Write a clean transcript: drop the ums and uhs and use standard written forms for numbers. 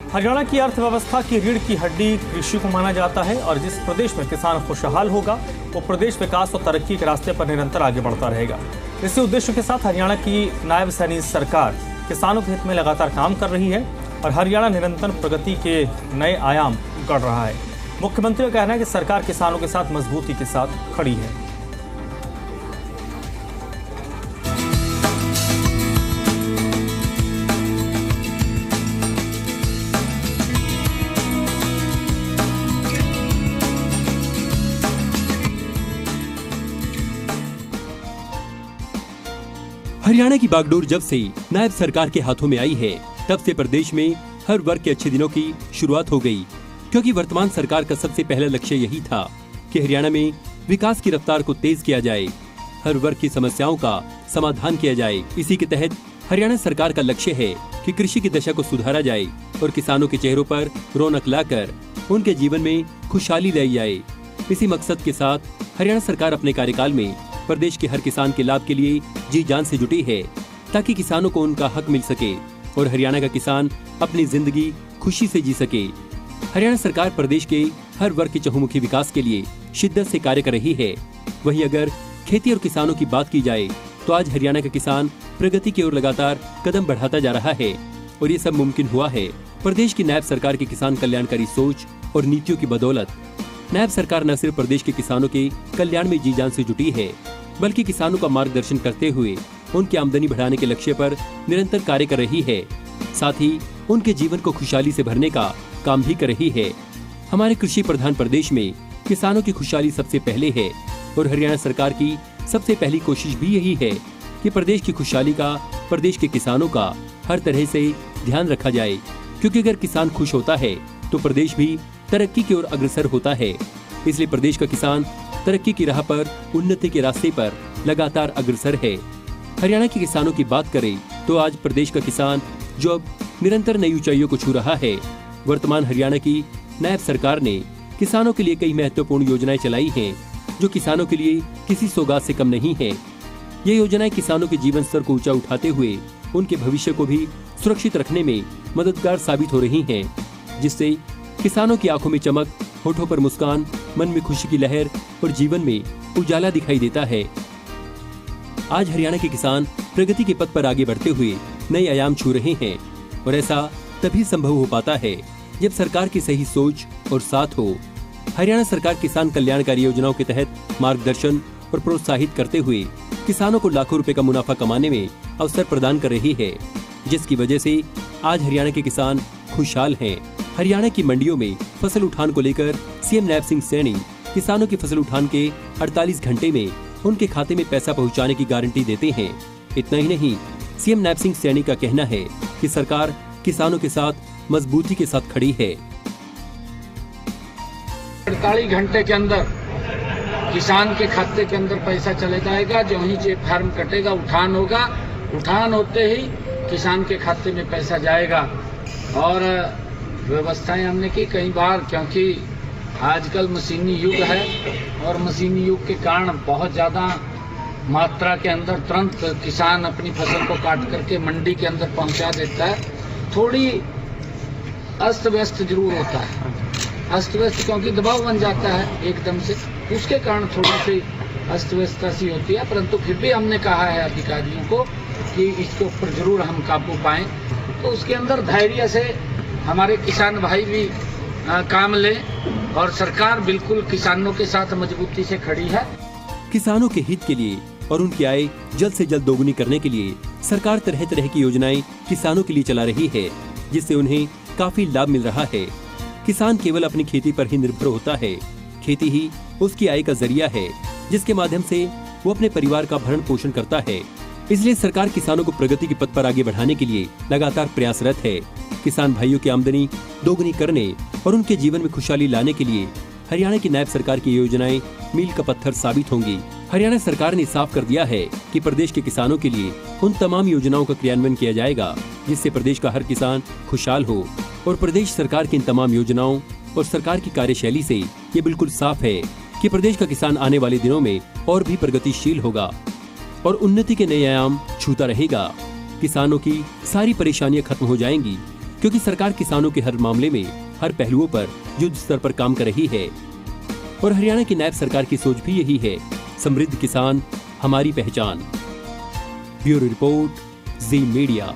हरियाणा की अर्थव्यवस्था की रीढ़ की हड्डी कृषि को माना जाता है और जिस प्रदेश में किसान खुशहाल होगा वो प्रदेश विकास और तरक्की के रास्ते पर निरंतर आगे बढ़ता रहेगा। इसी उद्देश्य के साथ हरियाणा की नायब सैनी सरकार किसानों के हित में लगातार काम कर रही है और हरियाणा निरंतर प्रगति के नए आयाम गढ़ रहा है। मुख्यमंत्री का कहना है कि सरकार किसानों के साथ मजबूती के साथ खड़ी है। हरियाणा की बागडोर जब से नायब सरकार के हाथों में आई है, तब से प्रदेश में हर वर्ग के अच्छे दिनों की शुरुआत हो गई, क्योंकि वर्तमान सरकार का सबसे पहला लक्ष्य यही था कि हरियाणा में विकास की रफ्तार को तेज किया जाए, हर वर्ग की समस्याओं का समाधान किया जाए। इसी के तहत हरियाणा सरकार का लक्ष्य है कि कृषि की दशा को सुधारा जाए और किसानों के चेहरों पर रौनक लाकर उनके जीवन में खुशहाली लाई जाए। इसी मकसद के साथ हरियाणा सरकार अपने कार्यकाल में प्रदेश के हर किसान के लाभ के लिए जी जान से जुटी है, ताकि किसानों को उनका हक मिल सके और हरियाणा का किसान अपनी जिंदगी खुशी से जी सके। हरियाणा सरकार प्रदेश के हर वर्ग के चहुमुखी विकास के लिए शिद्दत से कार्य कर रही है। वहीं अगर खेती और किसानों की बात की जाए तो आज हरियाणा का किसान प्रगति की ओर लगातार कदम बढ़ाता जा रहा है और ये सब मुमकिन हुआ है प्रदेश की नायब सरकार की किसान कल्याणकारी सोच और नीतियों की बदौलत। नायब सरकार न सिर्फ प्रदेश के किसानों के कल्याण में जी जान से जुटी है, बल्कि किसानों का मार्गदर्शन करते हुए उनकी आमदनी बढ़ाने के लक्ष्य पर निरंतर कार्य कर रही है। साथ ही उनके जीवन को खुशहाली से भरने का काम भी कर रही है। हमारे कृषि प्रधान प्रदेश में किसानों की खुशहाली सबसे पहले है और हरियाणा सरकार की सबसे पहली कोशिश भी यही है कि प्रदेश की खुशहाली का प्रदेश के किसानों का हर तरह से ध्यान रखा जाए, क्योंकि अगर किसान खुश होता है तो प्रदेश भी तरक्की की ओर अग्रसर होता है। इसलिए प्रदेश का किसान तरक्की की राह पर, उन्नति के रास्ते पर लगातार अग्रसर है। हरियाणा के किसानों की बात करें तो आज प्रदेश का किसान जो अब निरंतर नई ऊंचाइयों को छू रहा है। वर्तमान हरियाणा की नायब सरकार ने किसानों के लिए कई महत्वपूर्ण योजनाएं चलाई हैं, जो किसानों के लिए किसी सौगात से कम नहीं है। ये योजनाएं किसानों के जीवन स्तर को ऊंचा उठाते हुए उनके भविष्य को भी सुरक्षित रखने में मददगार साबित हो रही हैं, जिससे किसानों की आंखों में चमक, होठों पर मुस्कान, मन में खुशी की लहर और जीवन में उजाला दिखाई देता है। आज हरियाणा के किसान प्रगति के पथ पर आगे बढ़ते हुए नए आयाम छू रहे हैं और ऐसा तभी संभव हो पाता है जब सरकार की सही सोच और साथ हो। हरियाणा सरकार किसान कल्याणकारी योजनाओं के तहत मार्गदर्शन और प्रोत्साहित करते हुए किसानों को लाखों रुपए का मुनाफा कमाने में अवसर प्रदान कर रही है, जिसकी वजह से आज हरियाणा के किसान खुशहाल हैं। हरियाणा की मंडियों में फसल उठान को लेकर सीएम नायब सिंह सैनी किसानों की फसल उठान के 48 घंटे में उनके खाते में पैसा पहुंचाने की गारंटी देते हैं। इतना ही नहीं, सीएम नायब सिंह सैनी का कहना है कि सरकार किसानों के साथ मजबूती के साथ खड़ी है। 48 घंटे के अंदर किसान के खाते के अंदर पैसा चले जाएगा। जो ही चेक फार्म कटेगा, उठान होगा, उठान होते ही किसान के खाते में पैसा जाएगा। और व्यवस्थाएं हमने की कई बार, क्योंकि आजकल मशीनी युग है और मशीनी युग के कारण बहुत ज़्यादा मात्रा के अंदर तुरंत किसान अपनी फसल को काट करके मंडी के अंदर पहुंचा देता है। थोड़ी अस्त व्यस्त जरूर होता है, अस्त व्यस्त क्योंकि दबाव बन जाता है एकदम से, उसके कारण थोड़ी सी अस्त व्यस्तता सी होती है। परंतु फिर भी हमने कहा है अधिकारियों को कि इसके ऊपर जरूर हम काबू पाएं, तो उसके अंदर धैर्य से हमारे किसान भाई भी काम लें और सरकार बिल्कुल किसानों के साथ मजबूती से खड़ी है। किसानों के हित के लिए और उनकी आय जल्द से जल्द दोगुनी करने के लिए सरकार तरह तरह की योजनाएं किसानों के लिए चला रही है, जिससे उन्हें काफी लाभ मिल रहा है। किसान केवल अपनी खेती पर ही निर्भर होता है। खेती ही उसकी आय का जरिया है, जिसके माध्यम से वो अपने परिवार का भरण पोषण करता है। इसलिए सरकार किसानों को प्रगति के पथ पर आगे बढ़ाने के लिए लगातार प्रयासरत है। किसान भाइयों की आमदनी दोगुनी करने और उनके जीवन में खुशहाली लाने के लिए हरियाणा की नायब सरकार की योजनाएं मील का पत्थर साबित होंगी। हरियाणा सरकार ने साफ कर दिया है कि प्रदेश के किसानों के लिए उन तमाम योजनाओं का क्रियान्वयन किया जाएगा जिससे प्रदेश का हर किसान खुशहाल हो। और प्रदेश सरकार की इन तमाम योजनाओं और सरकार की कार्यशैली से ये बिल्कुल साफ है कि प्रदेश का किसान आने वाले दिनों में और भी प्रगतिशील होगा और उन्नति के नए आयाम छूता रहेगा। किसानों की सारी परेशानियां खत्म हो जाएंगी क्योंकि सरकार किसानों के हर मामले में, हर पहलुओं पर युद्ध स्तर पर काम कर रही है। और हरियाणा की नायब सरकार की सोच भी यही है, समृद्ध किसान हमारी पहचान। ब्यूरो रिपोर्ट, जी मीडिया।